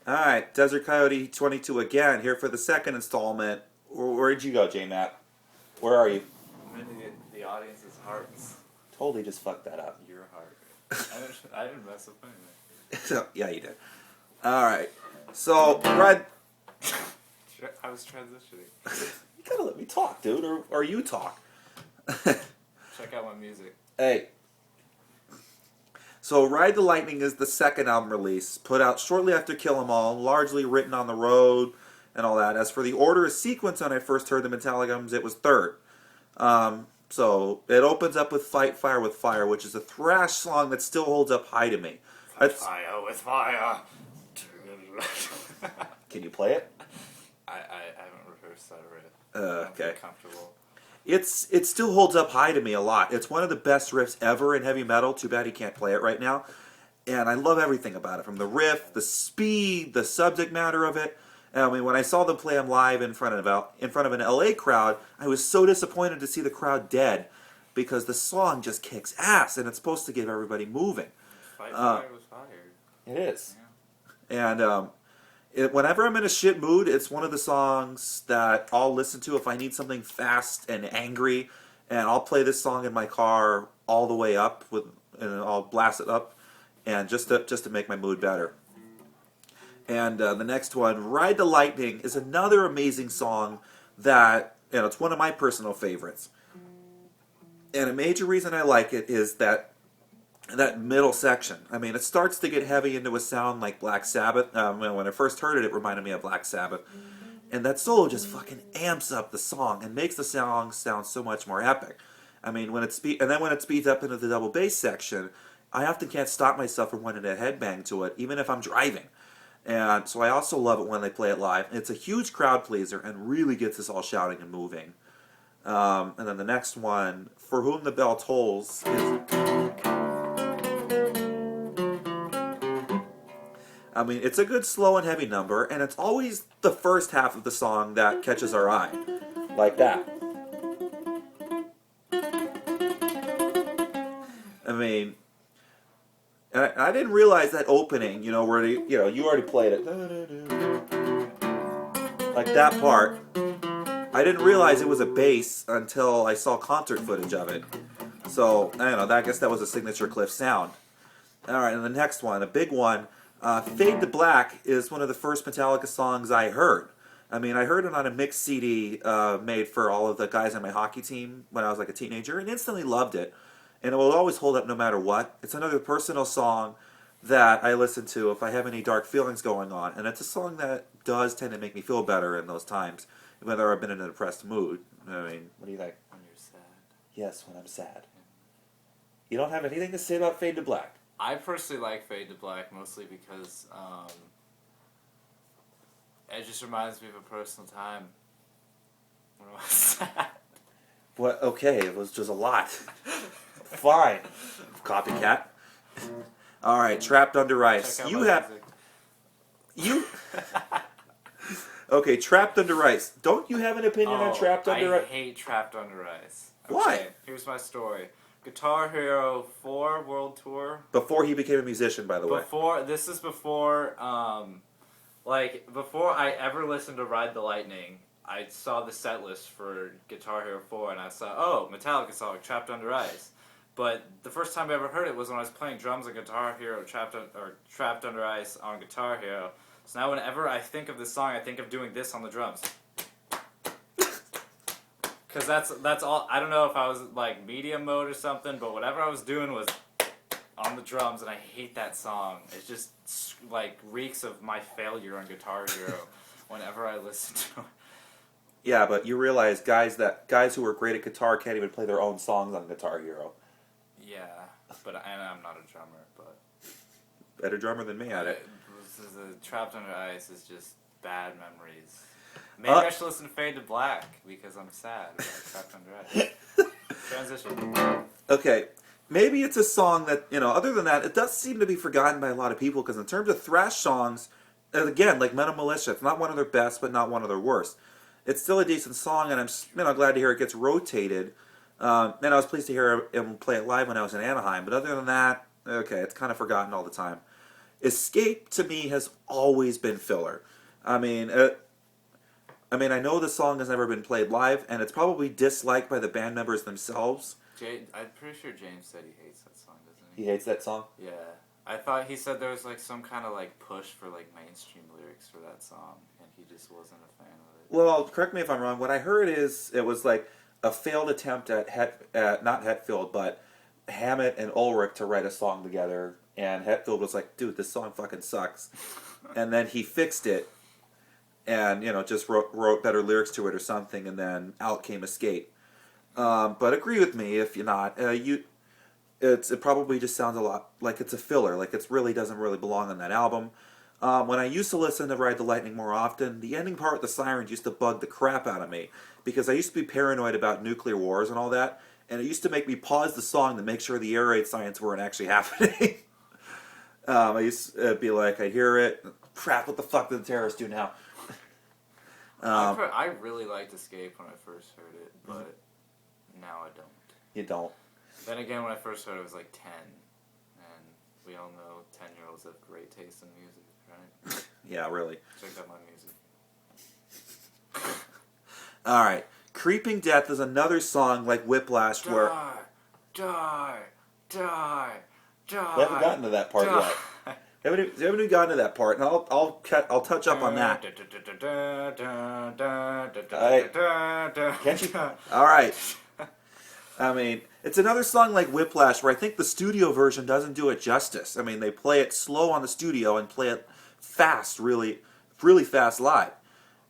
Alright, Desert Coyote 22 again, here for the second installment. Where'd you go, JMAP? Where are you? I'm in the audience's hearts. Totally just fucked that up. Your heart. I didn't mess up anything. Yeah, you did. Alright, so, Brad, I was transitioning. you gotta let me talk, dude, or you talk. Check out my music. Hey. So, Ride the Lightning is the second album release, put out shortly after Kill 'Em All, largely written on the road and all that. As for the order of sequence when I first heard the Metallica albums, it was third. So, it opens up with Fight Fire with Fire, which is a thrash song that still holds up high to me. Fight fire with fire. Can you play it? I haven't rehearsed that already. Okay. Comfortable. It still holds up high to me a lot. It's one of the best riffs ever in heavy metal. Too bad he can't play it right now. And I love everything about it, from the riff, the speed, the subject matter of it. And I mean, when I saw them play him live in front of an LA crowd, I was so disappointed to see the crowd dead, because the song just kicks ass and it's supposed to get everybody moving. Fight fire with fire. It is. Yeah. And whenever I'm in a shit mood, it's one of the songs that I'll listen to if I need something fast and angry, and I'll play this song in my car all the way up and I'll blast it up, and just to make my mood better. And the next one, Ride the Lightning, is another amazing song that, it's one of my personal favorites. And a major reason I like it is that middle section. I mean, it starts to get heavy into a sound like Black Sabbath. When I first heard it, it reminded me of Black Sabbath. And that solo just fucking amps up the song and makes the song sound so much more epic. I mean, when it speeds up into the double bass section, I often can't stop myself from wanting to headbang to it, even if I'm driving. And so I also love it when they play it live. It's a huge crowd pleaser and really gets us all shouting and moving. And then the next one, For Whom the Bell Tolls, is... I mean, it's a good slow and heavy number, and it's always the first half of the song that catches our eye. Like that. I mean, and I didn't realize that opening, where you already played it. Like that part. I didn't realize it was a bass until I saw concert footage of it. So, I don't know, I guess that was a signature Cliff sound. Alright, and the next one, a big one. Fade to Black is one of the first Metallica songs I heard. I mean, I heard it on a mix CD made for all of the guys on my hockey team when I was like a teenager, and instantly loved it. And it will always hold up no matter what. It's another personal song that I listen to if I have any dark feelings going on. And it's a song that does tend to make me feel better in those times, whether I've been in a depressed mood. I mean, what do you think? When you're sad. Yes, when I'm sad. You don't have anything to say about Fade to Black? I personally like Fade to Black mostly because it just reminds me of a personal time when I was sad. What? Okay, it was just a lot. Fine, copycat. All right, Trapped Under Ice. Check out You my have music. Okay, Trapped Under Ice. Don't you have an opinion on Trapped Under Ice? I hate Trapped Under Ice. Okay, Why? Here's my story. Guitar Hero 4 World Tour. Before he became a musician, by the way. This is before I ever listened to Ride the Lightning, I saw the set list for Guitar Hero 4 and I saw, oh, Metallica song, Trapped Under Ice. But the first time I ever heard it was when I was playing drums on Guitar Hero, Trapped Under Ice on Guitar Hero. So now whenever I think of this song, I think of doing this on the drums. Because that's all. I don't know if I was like medium mode or something, but whatever I was doing was on the drums, and I hate that song. It just like reeks of my failure on Guitar Hero whenever I listen to it. Yeah, but you realize guys who are great at guitar can't even play their own songs on Guitar Hero. Yeah, and I'm not a drummer, but Better drummer than me at it. The Trapped Under Ice is just bad memories. Maybe I should listen to Fade to Black because I'm sad about Trapped Under Ice. Transition. Okay, maybe it's a song that, other than that, it does seem to be forgotten by a lot of people, because in terms of thrash songs, again, like Metal Militia, it's not one of their best, but not one of their worst. It's still a decent song, and I'm glad to hear it gets rotated. And I was pleased to hear him play it live when I was in Anaheim, but other than that, okay, it's kind of forgotten all the time. Escape to me has always been filler. I mean, I know the song has never been played live, and it's probably disliked by the band members themselves. I'm pretty sure James said he hates that song, doesn't He he? hates that song. Yeah. I thought he said there was like some kind of like push for like mainstream lyrics for that song, and he just wasn't a fan of it. Well, correct me if I'm wrong. What I heard is it was like a failed attempt at not Hetfield, but Hammett and Ulrich to write a song together, and Hetfield was like, "Dude, this song fucking sucks," and then he fixed it, and just wrote better lyrics to it or something, and then out came Escape. But agree with me if you're not it probably just sounds a lot like it's a filler, like it really doesn't really belong on that album. When I used to listen to Ride the Lightning more often, the ending part with the sirens used to bug the crap out of me because I used to be paranoid about nuclear wars and all that, and it used to make me pause the song to make sure the air raid sirens weren't actually happening. I used to be like, I hear it, crap, what the fuck did the terrorists do now? I really liked Escape when I first heard it, but now I don't. You don't. Then again, when I first heard it, I was like 10, and we all know 10-year-olds have great taste in music, right? Yeah, really. Check out my music. All right. Creeping Death is another song like Whiplash where... Die! We haven't gotten to that part yet. We haven't even gotten to that part, and I'll touch up on that. Can't you? All right. I mean, it's another song like Whiplash where I think the studio version doesn't do it justice. I mean, they play it slow on the studio and play it fast, really, really fast live.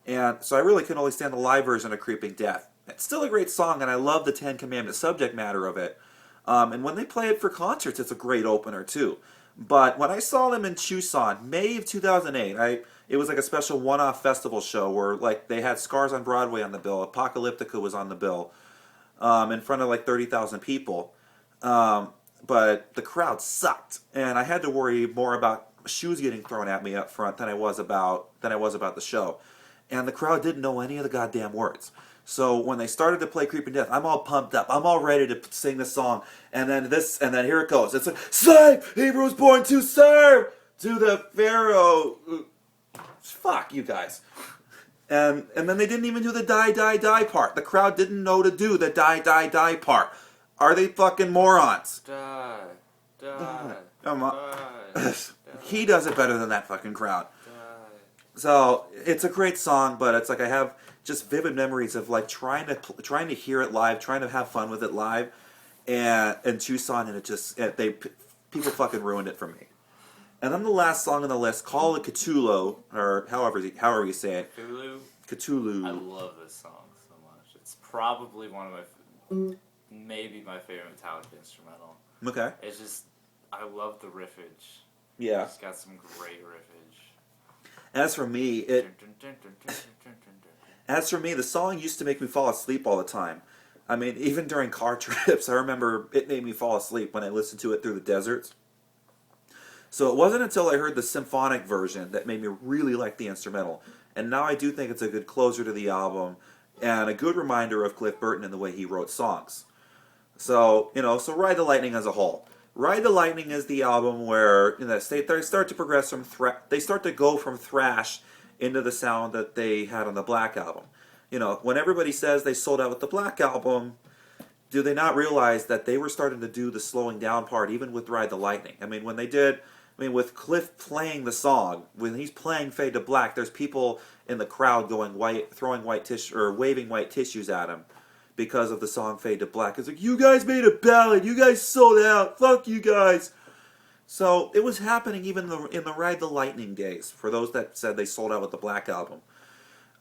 And so I really can only stand the live version of Creeping Death. It's still a great song, and I love the Ten Commandments subject matter of it. And when they play it for concerts, it's a great opener, too. But when I saw them in Tucson, May of 2008, it was like a special one-off festival show where like they had Scars on Broadway on the bill, Apocalyptica was on the bill, in front of like 30,000 people. But the crowd sucked, and I had to worry more about shoes getting thrown at me up front than I was about the show. And the crowd didn't know any of the goddamn words. So when they started to play Creeping Death, I'm all pumped up. I'm all ready to sing this song. And then here it goes. It's like, slave! Hebrew was born to serve to the Pharaoh. Fuck you guys. And then they didn't even do the die, die, die part. The crowd didn't know to do the die, die, die part. Are they fucking morons? Die. Come on. He does it better than that fucking crowd. So it's a great song, but it's like I have just vivid memories of like trying to hear it live, trying to have fun with it live, and in Tucson, and people fucking ruined it for me. And then the last song on the list, Call of Cthulhu, or however you say it. Cthulhu. I love this song so much. It's probably one of maybe my favorite Metallica instrumental. Okay. It's just, I love the riffage. Yeah. It's got some great riffage. As for me, the song used to make me fall asleep all the time. I mean, even during car trips, I remember it made me fall asleep when I listened to it through the deserts. So it wasn't until I heard the symphonic version that made me really like the instrumental. And now I do think it's a good closer to the album and a good reminder of Cliff Burton and the way he wrote songs. So Ride the Lightning as a whole. Ride the Lightning is the album where they start to progress from they start to go from thrash into the sound that they had on the Black Album. When everybody says they sold out with the Black Album, do they not realize that they were starting to do the slowing down part even with Ride the Lightning? I mean, with Cliff playing the song, when he's playing Fade to Black, there's people in the crowd going white, throwing white tissue or waving white tissues at him because of the song Fade to Black. It's like, you guys made a ballad, you guys sold out, fuck you guys. So it was happening even in the Ride the Lightning days, for those that said they sold out with the Black Album.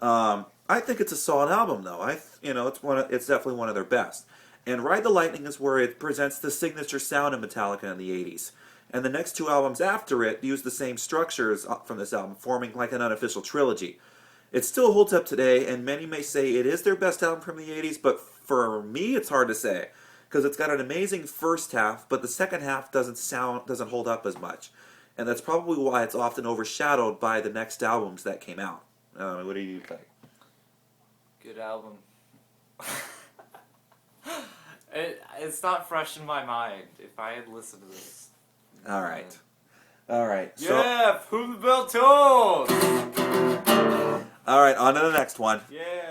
I think it's a solid album, though. It's definitely one of their best. And Ride the Lightning is where it presents the signature sound of Metallica in the 80s. And the next two albums after it use the same structures from this album, forming like an unofficial trilogy. It still holds up today, and many may say it is their best album from the 80s, but for me, it's hard to say. Because it's got an amazing first half, but the second half doesn't hold up as much. And that's probably why it's often overshadowed by the next albums that came out. What do you think? Good album. It's not fresh in my mind. If I had listened to this. All right. All right. So, Yeah, who the bell tolls. all right, on to the next one. Yeah.